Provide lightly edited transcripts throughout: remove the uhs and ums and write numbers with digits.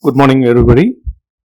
Good morning, everybody.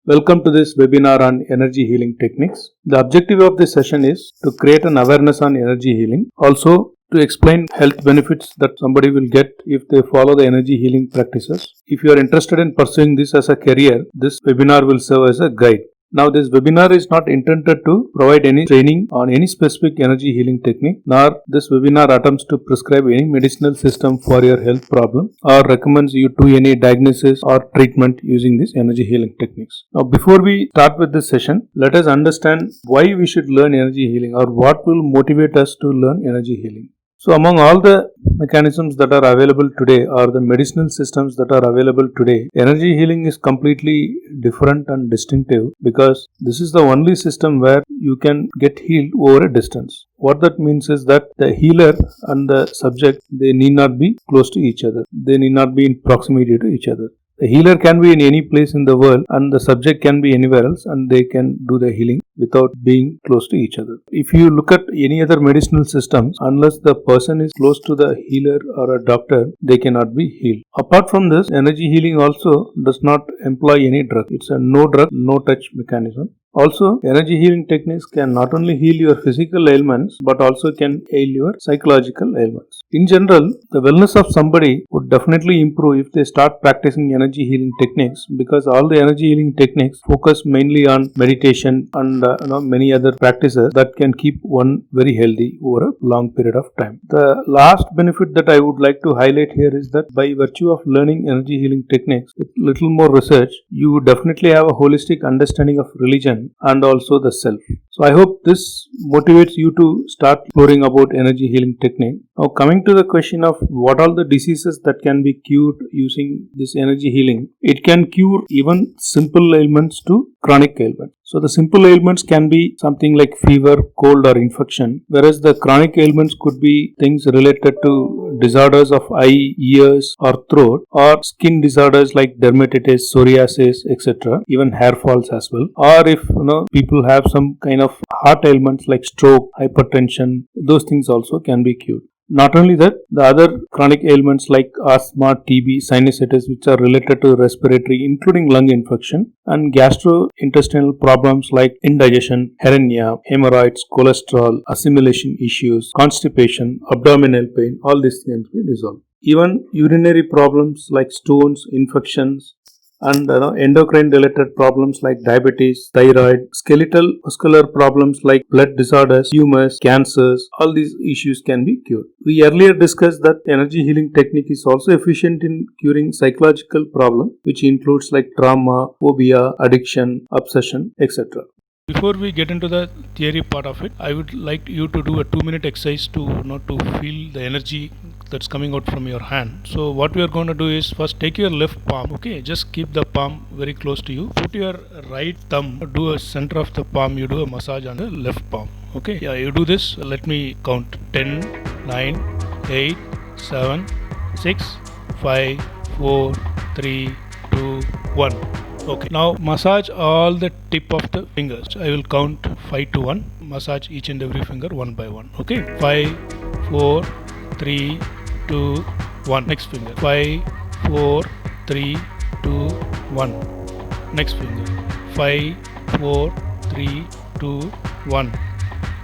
Welcome to this webinar on energy healing techniques. The objective of this session is to create an awareness on energy healing. Also, to explain health benefits that somebody will get if they follow the energy healing practices. If you are interested in pursuing this as a career, this webinar will serve as a guide. Now, this webinar is not intended to provide any training on any specific energy healing technique, nor this webinar attempts to prescribe any medicinal system for your health problem or recommends you to any diagnosis or treatment using these energy healing techniques. Now, before we start with this session, let us understand why we should learn energy healing or what will motivate us to learn energy healing. So, among all the mechanisms that are available today or the medicinal systems that are available today, energy healing is completely different and distinctive because this is the only system where you can get healed over a distance. What that means is that the healer and the subject, they need not be close to each other. They need not be in proximity to each other. The healer can be in any place in the world and the subject can be anywhere else and they can do the healing without being close to each other. If you look at any other medicinal systems, unless the person is close to the healer or a doctor, they cannot be healed. Apart from this, energy healing also does not employ any drug. It's a no drug, no touch mechanism. Also, energy healing techniques can not only heal your physical ailments but also can heal your psychological ailments. In general, the wellness of somebody would definitely improve if they start practicing energy healing techniques because all the energy healing techniques focus mainly on meditation and many other practices that can keep one very healthy over a long period of time. The last benefit that I would like to highlight here is that by virtue of learning energy healing techniques with little more research, you would definitely have a holistic understanding of religion and also the self. So I hope this motivates you to start exploring about energy healing technique. Now coming to the question of what all the diseases that can be cured using this energy healing, it can cure even simple ailments to chronic ailments. So the simple ailments can be something like fever, cold or infection, whereas the chronic ailments could be things related to disorders of eye, ears or throat, or skin disorders like dermatitis, psoriasis, etc., even hair falls as well. Or if people have some kind of heart ailments like stroke, hypertension, those things also can be cured. Not only that, the other chronic ailments like asthma, TB, sinusitis, which are related to respiratory, including lung infection, and gastrointestinal problems like indigestion, hernia, hemorrhoids, cholesterol, assimilation issues, constipation, abdominal pain, all these things can be resolved. Even urinary problems like stones, infections, and endocrine related problems like diabetes, thyroid, skeletal muscular problems like blood disorders, tumors, cancers, all these issues can be cured. We earlier discussed that energy healing technique is also efficient in curing psychological problems, which includes like trauma, phobia, addiction, obsession, etc. Before we get into the theory part of it, I would like you to do a 2-minute exercise to feel the energy that's coming out from your hand. So what we are going to do is first take your left palm, okay, just keep the palm very close to you. Put your right thumb, do a center of the palm, you do a massage on the left palm, okay. Yeah, you do this, let me count 10, 9, 8, 7, 6, 5, 4, 3, 2, 1. Okay, now massage all the tip of the fingers. I will count 5 to 1. Massage each and every finger one by one. Okay, 5, 4, 3, 2, 1. Next finger. 5, 4, 3, 2, 1. Next finger. 5, 4, 3, 2, 1.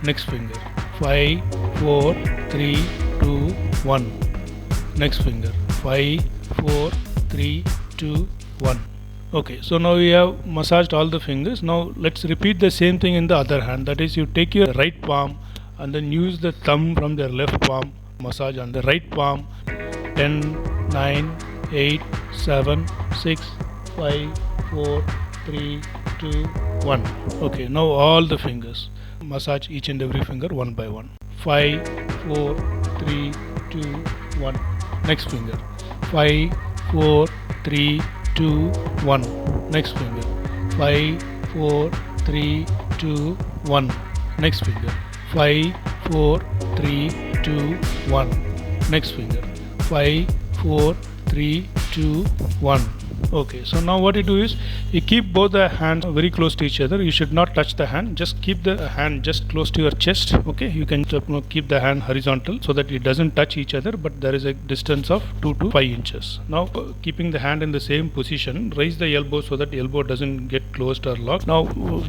Next finger. 5, 4, 3, 2, 1. Next finger. 5, 4, 3, 2, 1. Okay, so now we have massaged all the fingers. Now let's repeat the same thing in the other hand. That is, you take your right palm and then use the thumb from the left palm, massage on the right palm. 10, 9, 8, 7, 6, 5, 4, 3, 2, 1. Okay, now all the fingers. Massage each and every finger one by one. 5, 4, 3, 2, 1. Next finger. 5, 4, 3, 2, 1. Next finger. 5, 4, 3, 2, 1. Next finger. 5, 4, 3, 2, 1. Next finger. 5, 4, 3, 2, 1. Okay, so now what you do is you keep both the hands very close to each other. You should not touch the hand. Just keep the hand just close to your chest. Okay, you can keep the hand horizontal so that it doesn't touch each other, but there is a distance of 2 to 5 inches. Now, keeping the hand in the same position, raise the elbow so that elbow doesn't get closed or locked. Now,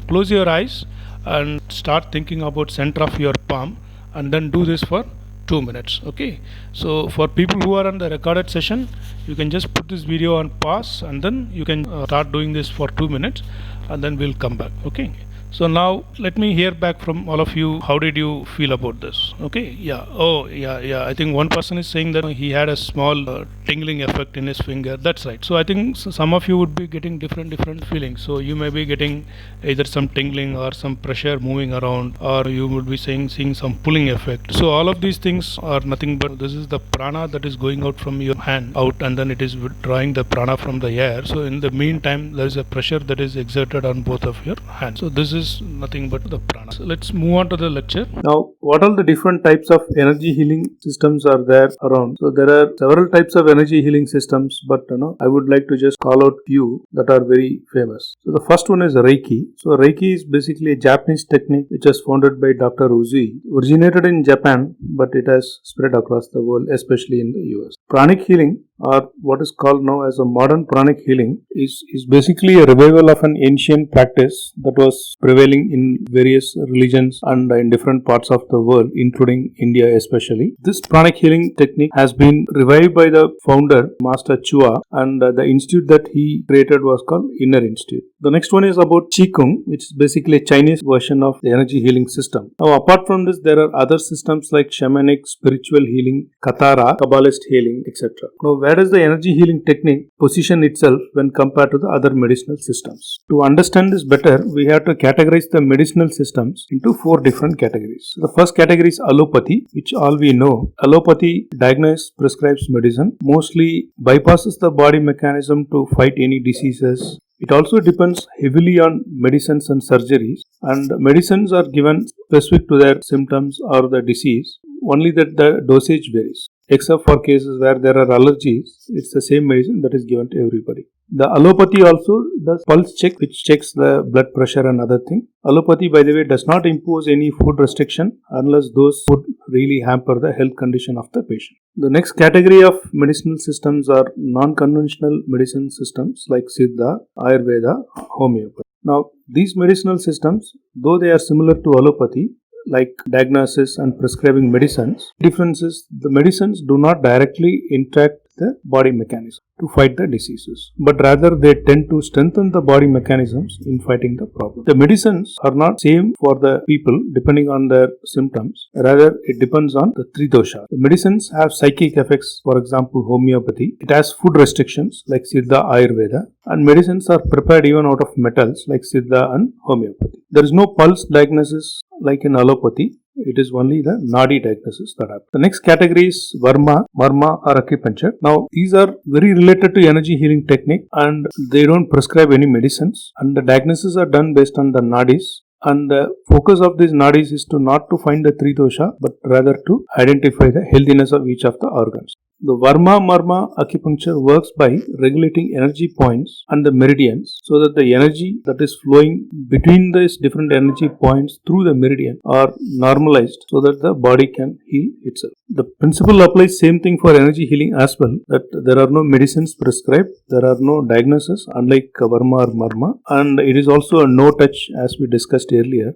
close your eyes and start thinking about center of your palm, and then do this for 2 minutes. Okay, so for people who are on the recorded session, you can just put this video on pause and then you can start doing this for 2 minutes, and then we'll come back. Okay, so now let me hear back from all of you. How did you feel about this? Okay, yeah, oh yeah, I think one person is saying that he had a small tingling effect in his finger. That's right. So I think some of you would be getting different feelings. So you may be getting either some tingling or some pressure moving around, or you would be seeing some pulling effect. So all of these things are nothing but this is the prana that is going out from your hand out, and then it is withdrawing the prana from the air. So in the meantime, there is a pressure that is exerted on both of your hands. So this is nothing but the prana. So let's move on to the lecture. Now, what all the different types of energy healing systems are there around? So there are several types of energy healing systems, but I would like to just call out few that are very famous. So the first one is Reiki. So Reiki is basically a Japanese technique which was founded by Dr. Uzi. Originated in Japan, but it has spread across the world, especially in the US. Pranic healing, or what is called now as a modern pranic healing, is basically a revival of an ancient practice that was prevailing in various religions and in different parts of the world, including India especially. This pranic healing technique has been revived by the founder, Master Chua, and the institute that he created was called Inner Institute. The next one is about Qigong, which is basically a Chinese version of the energy healing system. Now, apart from this, there are other systems like shamanic, spiritual healing, Katara, Kabbalist healing, etc. Now, where does the energy healing technique position itself when compared to the other medicinal systems? To understand this better, we have to categorize the medicinal systems into 4 different categories. The first category is allopathy, which all we know. Allopathy diagnoses, prescribes medicine, mostly bypasses the body mechanism to fight any diseases. It also depends heavily on medicines and surgeries, and medicines are given specific to their symptoms or the disease, only that the dosage varies. Except for cases where there are allergies, it's the same medicine that is given to everybody. The allopathy also does pulse check, which checks the blood pressure and other things. Allopathy, by the way, does not impose any food restriction unless those would really hamper the health condition of the patient. The next category of medicinal systems are non-conventional medicine systems like Siddha, Ayurveda, Homeopathy. Now, these medicinal systems, though they are similar to allopathy, like diagnosis and prescribing medicines, difference is the medicines do not directly interact the body mechanism to fight the diseases, but rather they tend to strengthen the body mechanisms in fighting the problem. The medicines are not same for the people depending on their symptoms, rather it depends on the 3 dosha. The medicines have psychic effects, for example homeopathy. It has food restrictions like Siddha, Ayurveda, and medicines are prepared even out of metals like Siddha and homeopathy. There is no pulse diagnosis like in allopathy. It is only the Nadi diagnosis that happens. The next category is Varma, Marma or acupuncture. Now, these are very related to energy healing technique, and they don't prescribe any medicines, and the diagnoses are done based on the Nadis. And the focus of these Nadis is to not to find the 3 dosha, but rather to identify the healthiness of each of the organs. The Varma Marma acupuncture works by regulating energy points and the meridians so that the energy that is flowing between these different energy points through the meridian are normalized so that the body can heal itself. The principle applies same thing for energy healing as well, that there are no medicines prescribed, there are no diagnoses unlike Varma or Marma, and it is also a no touch as we discussed earlier.